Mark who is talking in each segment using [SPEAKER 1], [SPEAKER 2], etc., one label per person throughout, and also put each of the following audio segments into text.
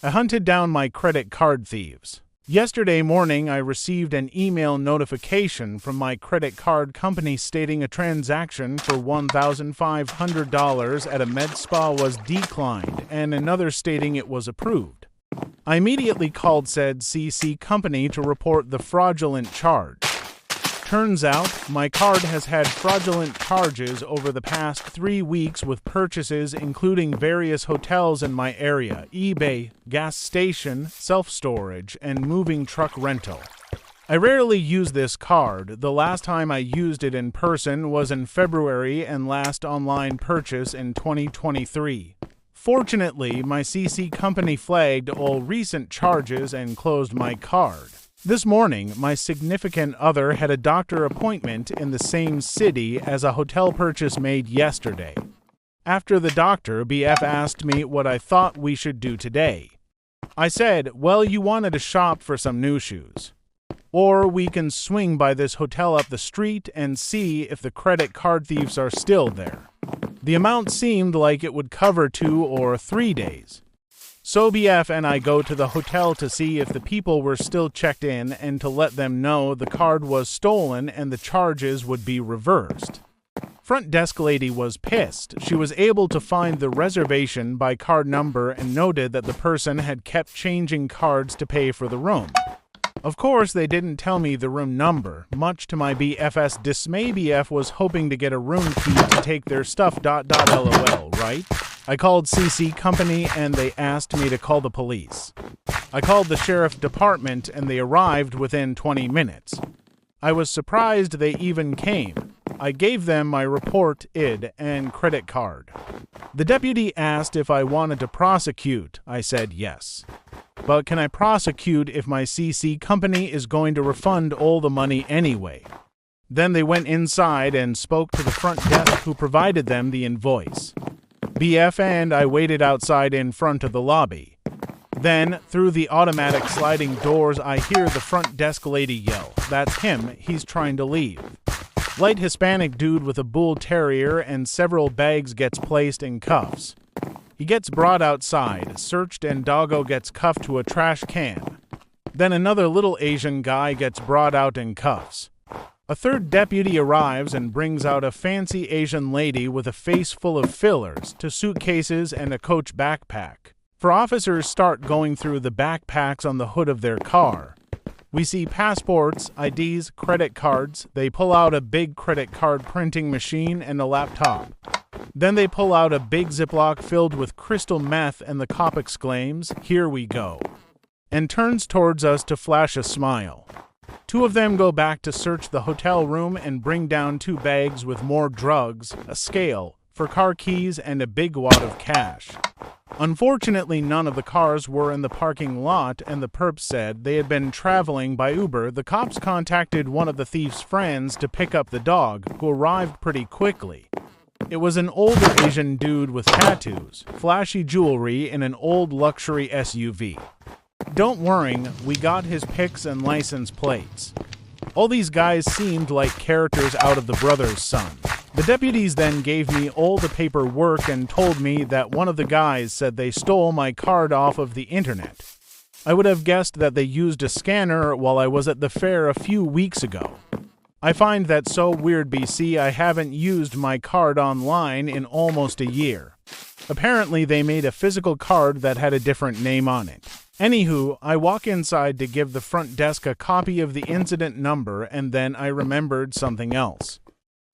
[SPEAKER 1] I hunted down my credit card thieves. Yesterday morning, I received an email notification from my credit card company stating a transaction for $1,500 at a med spa was declined and another stating it was approved. I immediately called said CC company to report the fraudulent charge. Turns out, my card has had fraudulent charges over the past 3 weeks with purchases including various hotels in my area, eBay, gas station, self-storage, and moving truck rental. I rarely use this card. The last time I used it in person was in February and last online purchase in 2023. Fortunately, my CC company flagged all recent charges and closed my card. This morning, my significant other had a doctor appointment in the same city as a hotel purchase made yesterday. After the doctor, BF asked me what I thought we should do today. I said, well, you wanted to shop for some new shoes. Or we can swing by this hotel up the street and see if the credit card thieves are still there. The amount seemed like it would cover 2 or 3 days. So BF and I go to the hotel to see if the people were still checked in and to let them know the card was stolen and the charges would be reversed. Front desk lady was pissed. She was able to find the reservation by card number and noted that the person had kept changing cards to pay for the room. Of course, they didn't tell me the room number. Much to my BF's dismay, BF was hoping to get a room key to take their stuff. LOL, right? I called CC company and they asked me to call the police. I called the sheriff department and they arrived within 20 minutes. I was surprised they even came. I gave them my report, ID, and credit card. The deputy asked if I wanted to prosecute. I said yes. But can I prosecute if my CC company is going to refund all the money anyway? Then they went inside and spoke to the front desk who provided them the invoice. BF and I waited outside in front of the lobby. Then, through the automatic sliding doors, I hear the front desk lady yell, "That's him, he's trying to leave." Light Hispanic dude with a bull terrier and several bags gets placed in cuffs. He gets brought outside, searched, and doggo gets cuffed to a trash can. Then another little Asian guy gets brought out in cuffs. A third deputy arrives and brings out a fancy Asian lady with a face full of fillers, 2 suitcases, and a Coach backpack. For officers start going through the backpacks on the hood of their car. We see passports, IDs, credit cards. They pull out a big credit card printing machine and a laptop. Then they pull out a big Ziploc filled with crystal meth and the cop exclaims, "Here we go," and turns towards us to flash a smile. 2 of them go back to search the hotel room and bring down 2 bags with more drugs, a scale, for car keys, and a big wad of cash. Unfortunately, none of the cars were in the parking lot, and the perps said they had been traveling by Uber. The cops contacted one of the thief's friends to pick up the dog, who arrived pretty quickly. It was an older Asian dude with tattoos, flashy jewelry, and an old luxury SUV. Don't worry, we got his pics and license plates. All these guys seemed like characters out of The Brothers' Son. The deputies then gave me all the paperwork and told me that one of the guys said they stole my card off of the internet. I would have guessed that they used a scanner while I was at the fair a few weeks ago. I find that so weird, BC. I haven't used my card online in almost a year. Apparently they made a physical card that had a different name on it. Anywho, I walk inside to give the front desk a copy of the incident number, and then I remembered something else.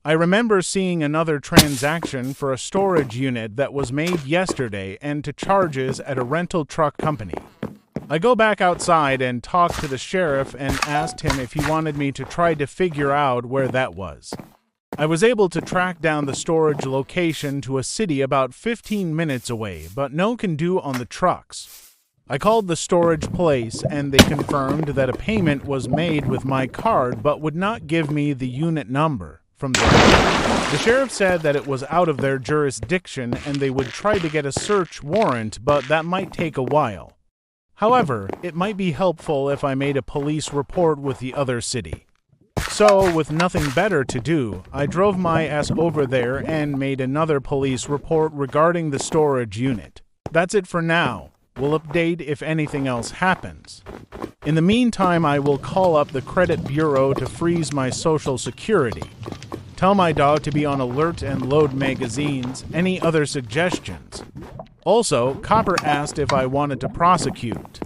[SPEAKER 1] I remember seeing another transaction for a storage unit that was made yesterday and to charges at a rental truck company. I go back outside and talk to the sheriff and asked him if he wanted me to try to figure out where that was. I was able to track down the storage location to a city about 15 minutes away, but no can do on the trucks. I called the storage place and they confirmed that a payment was made with my card but would not give me the unit number from there. The sheriff said that it was out of their jurisdiction and they would try to get a search warrant, but that might take a while. However, it might be helpful if I made a police report with the other city. So, with nothing better to do, I drove my ass over there and made another police report regarding the storage unit. That's it for now. Will update if anything else happens. In the meantime, I will call up the credit bureau to freeze my social security. Tell my dog to be on alert and load magazines. Any other suggestions? Also, Copper asked if I wanted to prosecute.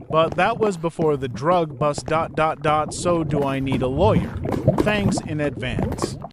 [SPEAKER 1] But that was before the drug bust ... so do I need a lawyer? Thanks in advance.